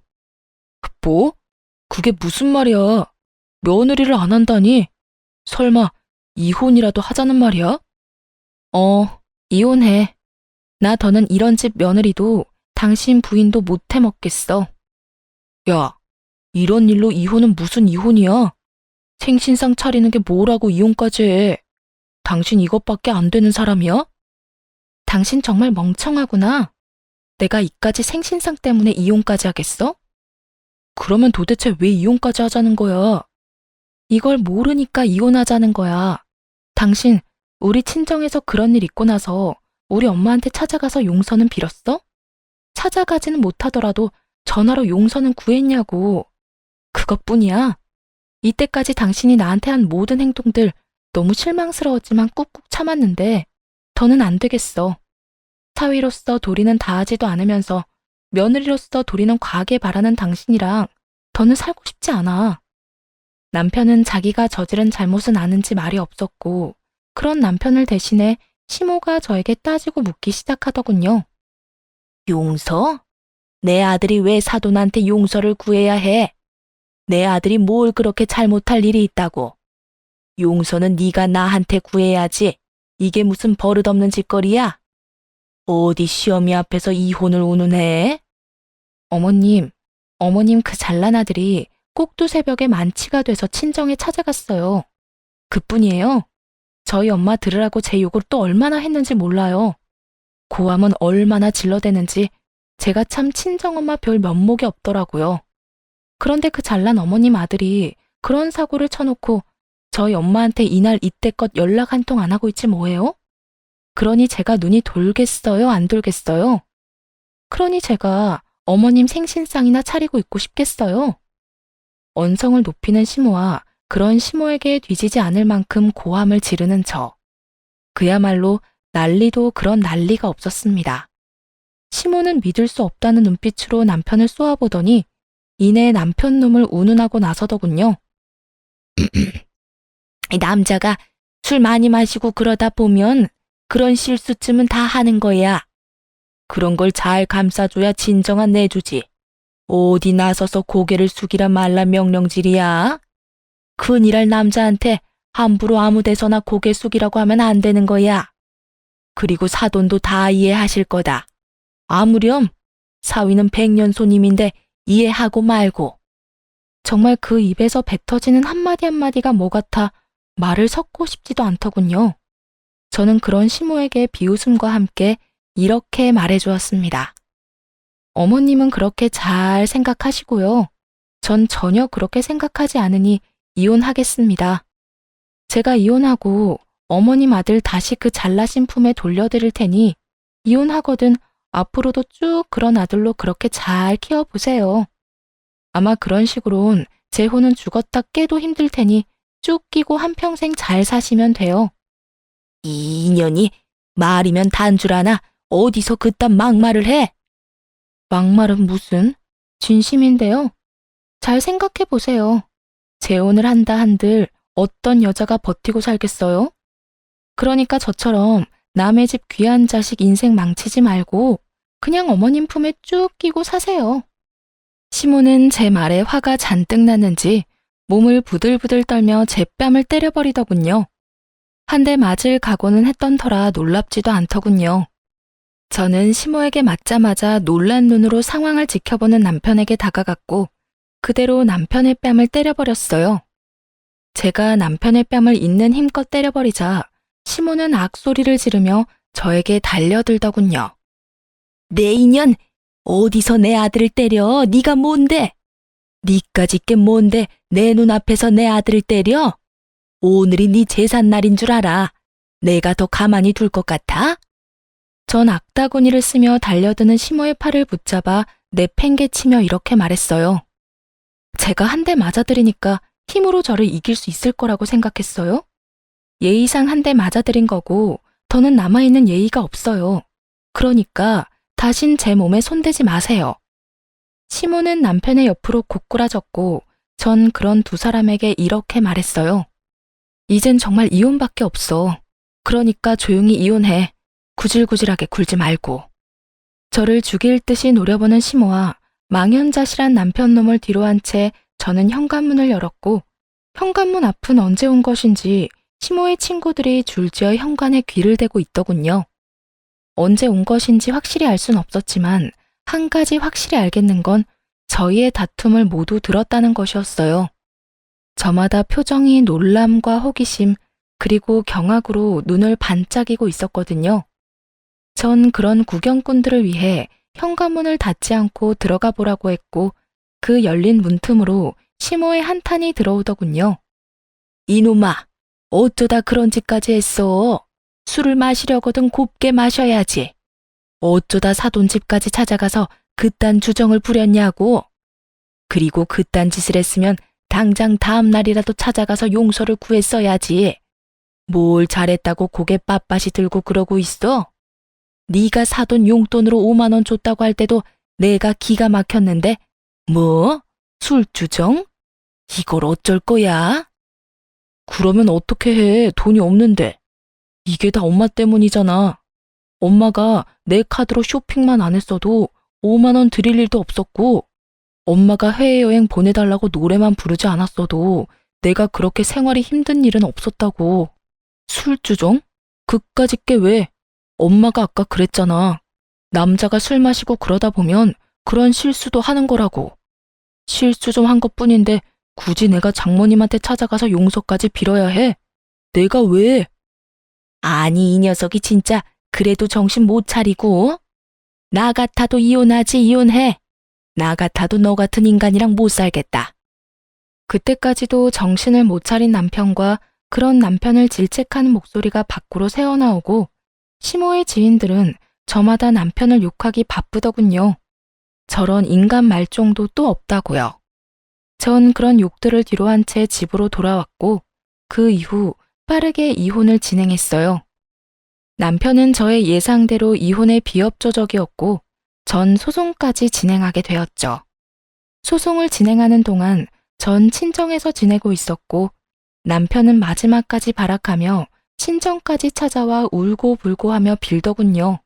뭐? 그게 무슨 말이야? 며느리를 안 한다니? 설마 이혼이라도 하자는 말이야? 이혼해. 나 더는 이런 집 며느리도 당신 부인도 못 해먹겠어. 야, 이런 일로 이혼은 무슨 이혼이야? 생신상 차리는 게 뭐라고 이혼까지 해? 당신 이것밖에 안 되는 사람이야? 당신 정말 멍청하구나. 내가 이까지 생신상 때문에 이혼까지 하겠어? 그러면 도대체 왜 이혼까지 하자는 거야? 이걸 모르니까 이혼하자는 거야. 당신, 우리 친정에서 그런 일 있고 나서 우리 엄마한테 찾아가서 용서는 빌었어? 찾아가지는 못하더라도 전화로 용서는 구했냐고. 그것뿐이야. 이때까지 당신이 나한테 한 모든 행동들 너무 실망스러웠지만 꾹꾹 참았는데 더는 안 되겠어. 사위로서 도리는 다하지도 않으면서 며느리로서 도리는 과하게 바라는 당신이랑 더는 살고 싶지 않아. 남편은 자기가 저지른 잘못은 아는지 말이 없었고 그런 남편을 대신해 시모가 저에게 따지고 묻기 시작하더군요. 용서? 내 아들이 왜 사돈한테 용서를 구해야 해? 내 아들이 뭘 그렇게 잘못할 일이 있다고? 용서는 네가 나한테 구해야지. 이게 무슨 버릇없는 짓거리야? 어디 시어미 앞에서 이혼을 운운해? 어머님 그 잘난 아들이 꼭두 새벽에 만취가 돼서 친정에 찾아갔어요. 그뿐이에요. 저희 엄마 들으라고 제 욕을 또 얼마나 했는지 몰라요. 고함은 얼마나 질러대는지 제가 참 친정엄마 별 면목이 없더라고요. 그런데 그 잘난 어머님 아들이 그런 사고를 쳐놓고 저희 엄마한테 이날 이때껏 연락 한 통 안 하고 있지 뭐예요? 그러니 제가 눈이 돌겠어요? 안 돌겠어요? 그러니 제가 어머님 생신상이나 차리고 있고 싶겠어요? 언성을 높이는 시모와 그런 시모에게 뒤지지 않을 만큼 고함을 지르는 저. 그야말로 난리도 그런 난리가 없었습니다. 시모는 믿을 수 없다는 눈빛으로 남편을 쏘아보더니 이내 남편 놈을 운운하고 나서더군요. 남자가 술 많이 마시고 그러다 보면 그런 실수쯤은 다 하는 거야. 그런 걸 잘 감싸줘야 진정한 내주지. 어디 나서서 고개를 숙이라 말라 명령질이야. 큰일할 남자한테 함부로 아무 데서나 고개 숙이라고 하면 안 되는 거야. 그리고 사돈도 다 이해하실 거다. 아무렴 사위는 백년 손님인데 이해하고 말고. 정말 그 입에서 뱉어지는 한마디 한마디가 뭐 같아 말을 섞고 싶지도 않더군요. 저는 그런 시모에게 비웃음과 함께 이렇게 말해주었습니다. 어머님은 그렇게 잘 생각하시고요. 전 전혀 그렇게 생각하지 않으니 이혼하겠습니다. 제가 이혼하고 어머님 아들 다시 그 잘나신 품에 돌려드릴 테니 이혼하거든 앞으로도 쭉 그런 아들로 그렇게 잘 키워보세요. 아마 그런 식으론 제 혼은 죽었다 깨도 힘들 테니 쭉 끼고 한평생 잘 사시면 돼요. 이 인연이 말이면 단줄 아나 어디서 그딴 막말을 해? 막말은 무슨? 진심인데요. 잘 생각해 보세요. 재혼을 한다 한들 어떤 여자가 버티고 살겠어요? 그러니까 저처럼 남의 집 귀한 자식 인생 망치지 말고 그냥 어머님 품에 쭉 끼고 사세요. 시모는 제 말에 화가 잔뜩 났는지 몸을 부들부들 떨며 제 뺨을 때려버리더군요. 한 대 맞을 각오는 했던 터라 놀랍지도 않더군요. 저는 시모에게 맞자마자 놀란 눈으로 상황을 지켜보는 남편에게 다가갔고 그대로 남편의 뺨을 때려버렸어요. 제가 남편의 뺨을 있는 힘껏 때려버리자 시모는 악소리를 지르며 저에게 달려들더군요. 내 인연! 어디서 내 아들을 때려? 네가 뭔데? 니까짓 게 뭔데 내 눈앞에서 내 아들을 때려? 오늘이 네 제삿날인 줄 알아. 내가 더 가만히 둘 것 같아? 전 악다구니를 쓰며 달려드는 시모의 팔을 붙잡아 내팽개치며 이렇게 말했어요. 제가 한 대 맞아들이니까 힘으로 저를 이길 수 있을 거라고 생각했어요? 예의상 한 대 맞아들인 거고 더는 남아있는 예의가 없어요. 그러니까 다신 제 몸에 손대지 마세요. 시모는 남편의 옆으로 고꾸라졌고 전 그런 두 사람에게 이렇게 말했어요. 이젠 정말 이혼밖에 없어. 그러니까 조용히 이혼해. 구질구질하게 굴지 말고. 저를 죽일 듯이 노려보는 시모와 망연자실한 남편 놈을 뒤로 한 채 저는 현관문을 열었고 현관문 앞은 언제 온 것인지 시모의 친구들이 줄지어 현관에 귀를 대고 있더군요. 언제 온 것인지 확실히 알 순 없었지만 한 가지 확실히 알겠는 건 저희의 다툼을 모두 들었다는 것이었어요. 저마다 표정이 놀람과 호기심 그리고 경악으로 눈을 반짝이고 있었거든요. 전 그런 구경꾼들을 위해 현관문을 닫지 않고 들어가 보라고 했고 그 열린 문틈으로 시모의 한탄이 들어오더군요. 이놈아, 어쩌다 그런 짓까지 했어? 술을 마시려거든 곱게 마셔야지. 어쩌다 사돈 집까지 찾아가서 그딴 주정을 부렸냐고. 그리고 그딴 짓을 했으면 당장 다음 날이라도 찾아가서 용서를 구했어야지. 뭘 잘했다고 고개 빳빳이 들고 그러고 있어? 네가 사돈 용돈으로 5만 원 줬다고 할 때도 내가 기가 막혔는데 뭐? 술주정? 이걸 어쩔 거야? 그러면 어떻게 해? 돈이 없는데. 이게 다 엄마 때문이잖아. 엄마가 내 카드로 쇼핑만 안 했어도 5만 원 드릴 일도 없었고 엄마가 해외여행 보내달라고 노래만 부르지 않았어도 내가 그렇게 생활이 힘든 일은 없었다고. 술주정? 그까짓 게 왜? 엄마가 아까 그랬잖아. 남자가 술 마시고 그러다 보면 그런 실수도 하는 거라고. 실수 좀 한 것뿐인데 굳이 내가 장모님한테 찾아가서 용서까지 빌어야 해? 내가 왜? 아니, 이 녀석이 진짜 그래도 정신 못 차리고. 나 같아도 이혼하지, 이혼해. 나 같아도 너 같은 인간이랑 못 살겠다. 그때까지도 정신을 못 차린 남편과 그런 남편을 질책하는 목소리가 밖으로 새어나오고 시모의 지인들은 저마다 남편을 욕하기 바쁘더군요. 저런 인간 말종도 또 없다고요. 전 그런 욕들을 뒤로 한 채 집으로 돌아왔고 그 이후 빠르게 이혼을 진행했어요. 남편은 저의 예상대로 이혼에 비협조적이었고 전 소송까지 진행하게 되었죠. 소송을 진행하는 동안 전 친정에서 지내고 있었고 남편은 마지막까지 발악하며 친정까지 찾아와 울고불고 하며 빌더군요.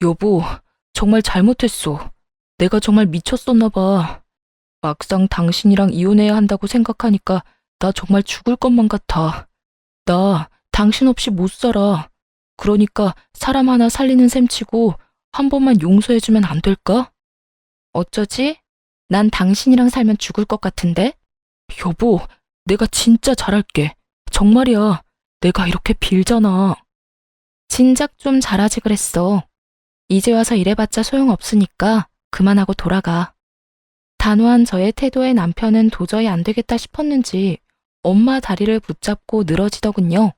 여보, 정말 잘못했어. 내가 정말 미쳤었나 봐. 막상 당신이랑 이혼해야 한다고 생각하니까 나 정말 죽을 것만 같아. 나 당신 없이 못 살아. 그러니까 사람 하나 살리는 셈 치고 한 번만 용서해주면 안 될까? 어쩌지? 난 당신이랑 살면 죽을 것 같은데? 여보, 내가 진짜 잘할게. 정말이야. 내가 이렇게 빌잖아. 진작 좀 잘하지 그랬어. 이제 와서 이래봤자 소용없으니까 그만하고 돌아가. 단호한 저의 태도에 남편은 도저히 안 되겠다 싶었는지 엄마 다리를 붙잡고 늘어지더군요.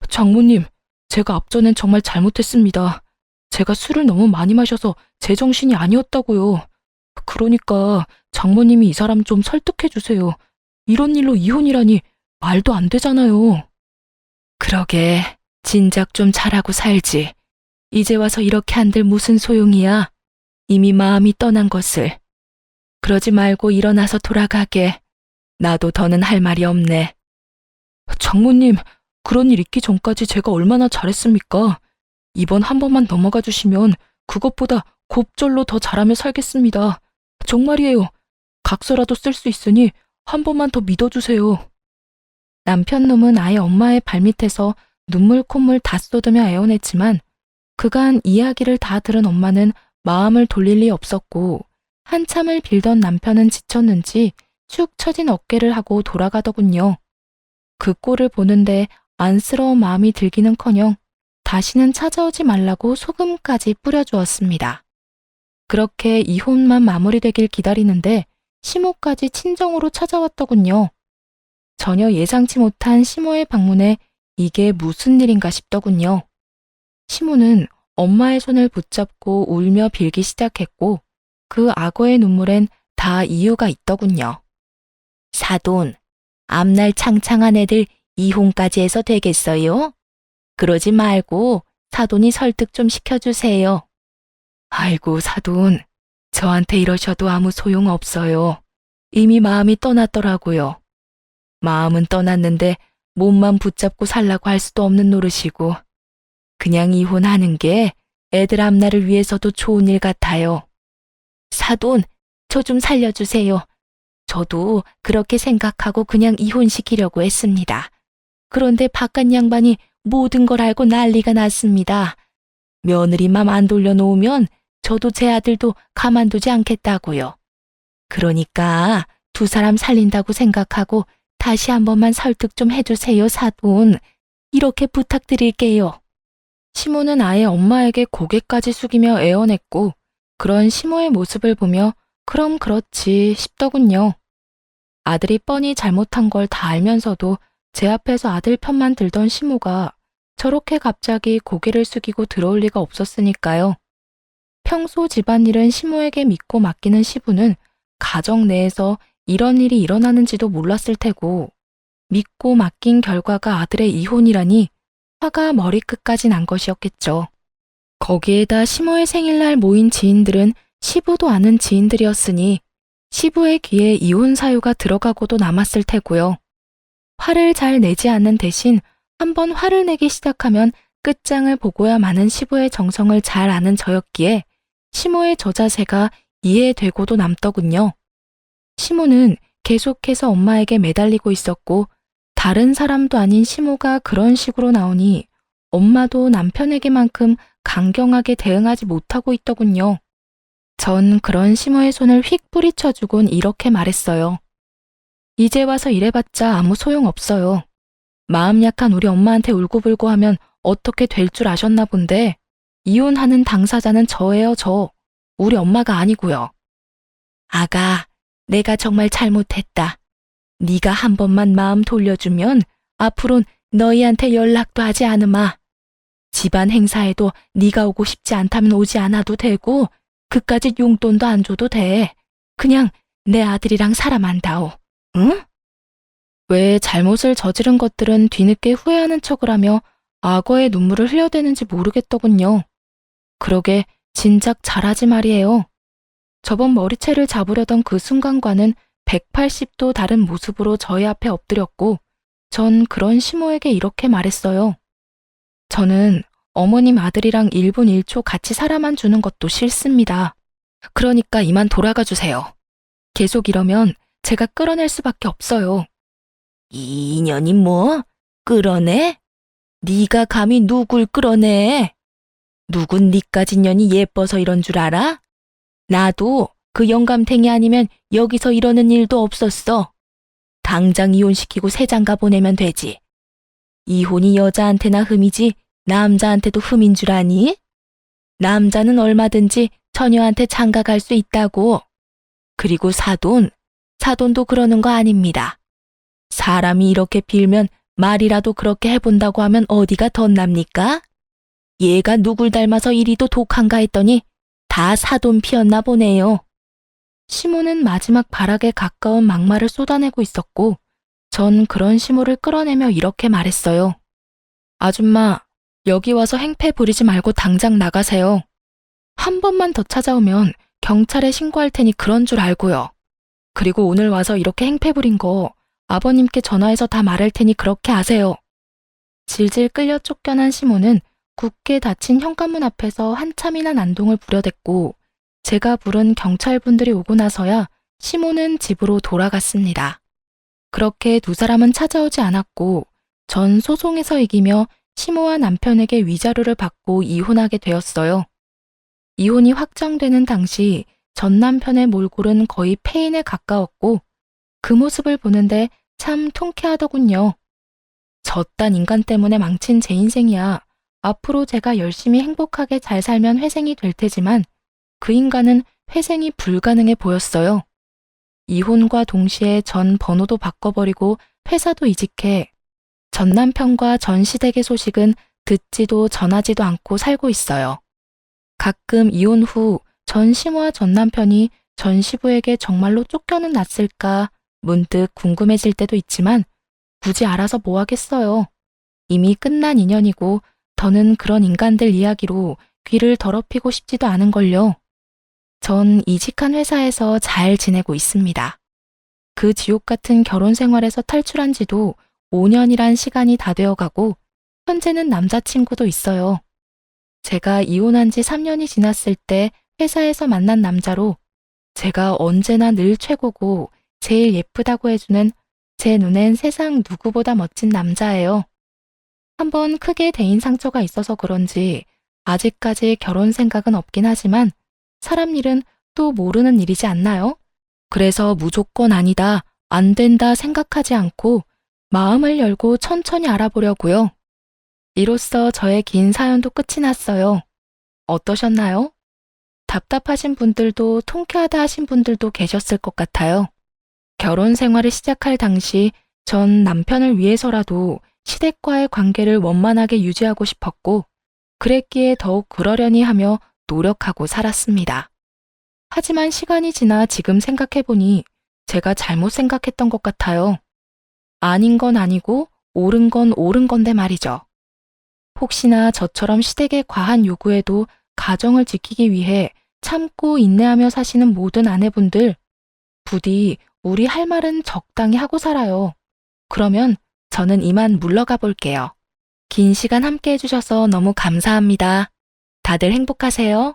장모님, 제가 앞전엔 정말 잘못했습니다. 제가 술을 너무 많이 마셔서 제정신이 아니었다고요. 그러니까 장모님이 이 사람 좀 설득해 주세요. 이런 일로 이혼이라니 말도 안 되잖아요. 그러게, 진작 좀 잘하고 살지. 이제 와서 이렇게 한들 무슨 소용이야. 이미 마음이 떠난 것을. 그러지 말고 일어나서 돌아가게. 나도 더는 할 말이 없네. 장모님, 그런 일 있기 전까지 제가 얼마나 잘했습니까? 이번 한 번만 넘어가 주시면 그것보다 곱절로 더 잘하며 살겠습니다. 정말이에요. 각서라도 쓸 수 있으니 한 번만 더 믿어주세요. 남편 놈은 아예 엄마의 발밑에서 눈물 콧물 다 쏟으며 애원했지만 그간 이야기를 다 들은 엄마는 마음을 돌릴 리 없었고 한참을 빌던 남편은 지쳤는지 축 처진 어깨를 하고 돌아가더군요. 그 꼴을 보는데 안쓰러운 마음이 들기는커녕 다시는 찾아오지 말라고 소금까지 뿌려주었습니다. 그렇게 이혼만 마무리되길 기다리는데 시모까지 친정으로 찾아왔더군요. 전혀 예상치 못한 시모의 방문에 이게 무슨 일인가 싶더군요. 시모는 엄마의 손을 붙잡고 울며 빌기 시작했고 그 악어의 눈물엔 다 이유가 있더군요. 사돈, 앞날 창창한 애들 이혼까지 해서 되겠어요? 그러지 말고 사돈이 설득 좀 시켜주세요. 아이고, 사돈. 저한테 이러셔도 아무 소용 없어요. 이미 마음이 떠났더라고요. 마음은 떠났는데 몸만 붙잡고 살라고 할 수도 없는 노릇이고, 그냥 이혼하는 게 애들 앞날을 위해서도 좋은 일 같아요. 사돈, 저 좀 살려주세요. 저도 그렇게 생각하고 그냥 이혼시키려고 했습니다. 그런데 바깥 양반이 모든 걸 알고 난리가 났습니다. 며느리 맘 안 돌려놓으면 저도 제 아들도 가만두지 않겠다고요. 그러니까 두 사람 살린다고 생각하고 다시 한 번만 설득 좀 해주세요, 사돈. 이렇게 부탁드릴게요. 시모는 아예 엄마에게 고개까지 숙이며 애원했고, 그런 시모의 모습을 보며 그럼 그렇지 싶더군요. 아들이 뻔히 잘못한 걸 다 알면서도 제 앞에서 아들 편만 들던 시모가 저렇게 갑자기 고개를 숙이고 들어올 리가 없었으니까요. 평소 집안일은 시모에게 믿고 맡기는 시부는 가정 내에서 이런 일이 일어나는지도 몰랐을 테고, 믿고 맡긴 결과가 아들의 이혼이라니 화가 머리끝까지 난 것이었겠죠. 거기에다 시모의 생일날 모인 지인들은 시부도 아는 지인들이었으니 시부의 귀에 이혼 사유가 들어가고도 남았을 테고요. 화를 잘 내지 않는 대신 한번 화를 내기 시작하면 끝장을 보고야 마는 시부의 정성을 잘 아는 저였기에 시모의 저 자세가 이해되고도 남더군요. 시모는 계속해서 엄마에게 매달리고 있었고, 다른 사람도 아닌 시모가 그런 식으로 나오니 엄마도 남편에게만큼 강경하게 대응하지 못하고 있더군요. 전 그런 시모의 손을 휙 뿌리쳐주곤 이렇게 말했어요. 이제 와서 이래봤자 아무 소용없어요. 마음 약한 우리 엄마한테 울고불고 하면 어떻게 될 줄 아셨나 본데, 이혼하는 당사자는 저예요, 저. 우리 엄마가 아니고요. 아가, 내가 정말 잘못했다. 네가 한 번만 마음 돌려주면 앞으론 너희한테 연락도 하지 않으마. 집안 행사에도 네가 오고 싶지 않다면 오지 않아도 되고, 그까짓 용돈도 안 줘도 돼. 그냥 내 아들이랑 살아만다오. 응? 왜 잘못을 저지른 것들은 뒤늦게 후회하는 척을 하며 악어의 눈물을 흘려대는지 모르겠더군요. 그러게 진작 잘하지 말이에요. 저번 머리채를 잡으려던 그 순간과는 180도 다른 모습으로 저희 앞에 엎드렸고, 전 그런 시모에게 이렇게 말했어요. 저는 어머님 아들이랑 1분 1초 같이 살아만 주는 것도 싫습니다. 그러니까 이만 돌아가 주세요. 계속 이러면 제가 끌어낼 수밖에 없어요. 이 인연이 뭐? 끌어내? 네가 감히 누굴 끌어내? 누군 니까지 년이 예뻐서 이런 줄 알아? 나도 그 영감탱이 아니면 여기서 이러는 일도 없었어. 당장 이혼시키고 새 장가 보내면 되지. 이혼이 여자한테나 흠이지 남자한테도 흠인 줄 아니? 남자는 얼마든지 처녀한테 장가 갈 수 있다고. 그리고 사돈도 그러는 거 아닙니다. 사람이 이렇게 빌면 말이라도 그렇게 해본다고 하면 어디가 덧납니까? 얘가 누굴 닮아서 이리도 독한가 했더니 다 사돈 피었나 보네요. 시모는 마지막 발악에 가까운 막말을 쏟아내고 있었고, 전 그런 시모를 끌어내며 이렇게 말했어요. 아줌마, 여기 와서 행패 부리지 말고 당장 나가세요. 한 번만 더 찾아오면 경찰에 신고할 테니 그런 줄 알고요. 그리고 오늘 와서 이렇게 행패 부린 거 아버님께 전화해서 다 말할 테니 그렇게 아세요. 질질 끌려 쫓겨난 시모는 굳게 닫힌 현관문 앞에서 한참이나 난동을 부려댔고, 제가 부른 경찰분들이 오고 나서야 시모는 집으로 돌아갔습니다. 그렇게 두 사람은 찾아오지 않았고, 전 소송에서 이기며 시모와 남편에게 위자료를 받고 이혼하게 되었어요. 이혼이 확정되는 당시 전 남편의 몰골은 거의 폐인에 가까웠고, 그 모습을 보는데 참 통쾌하더군요. 저딴 인간 때문에 망친 제 인생이야. 앞으로 제가 열심히 행복하게 잘 살면 회생이 될 테지만 그 인간은 회생이 불가능해 보였어요. 이혼과 동시에 전 번호도 바꿔버리고 회사도 이직해 전 남편과 전 시댁의 소식은 듣지도 전하지도 않고 살고 있어요. 가끔 이혼 후 전 시모와 전 남편이 전 시부에게 정말로 쫓겨는 났을까 문득 궁금해질 때도 있지만 굳이 알아서 뭐 하겠어요. 이미 끝난 인연이고 더는 그런 인간들 이야기로 귀를 더럽히고 싶지도 않은걸요. 전 이직한 회사에서 잘 지내고 있습니다. 그 지옥 같은 결혼 생활에서 탈출한 지도 5년이란 시간이 다 되어가고 현재는 남자친구도 있어요. 제가 이혼한 지 3년이 지났을 때 회사에서 만난 남자로 제가 언제나 늘 최고고 제일 예쁘다고 해주는 제 눈엔 세상 누구보다 멋진 남자예요. 한번 크게 대인 상처가 있어서 그런지 아직까지 결혼 생각은 없긴 하지만 사람 일은 또 모르는 일이지 않나요? 그래서 무조건 아니다, 안 된다 생각하지 않고 마음을 열고 천천히 알아보려고요. 이로써 저의 긴 사연도 끝이 났어요. 어떠셨나요? 답답하신 분들도 통쾌하다 하신 분들도 계셨을 것 같아요. 결혼 생활을 시작할 당시 전 남편을 위해서라도 시댁과의 관계를 원만하게 유지하고 싶었고 그랬기에 더욱 그러려니 하며 노력하고 살았습니다. 하지만 시간이 지나 지금 생각해보니 제가 잘못 생각했던 것 같아요. 아닌 건 아니고 옳은 건 옳은 건데 말이죠. 혹시나 저처럼 시댁의 과한 요구에도 가정을 지키기 위해 참고 인내하며 사시는 모든 아내분들, 부디 우리 할 말은 적당히 하고 살아요. 그러면 저는 이만 물러가 볼게요. 긴 시간 함께 해주셔서 너무 감사합니다. 다들 행복하세요.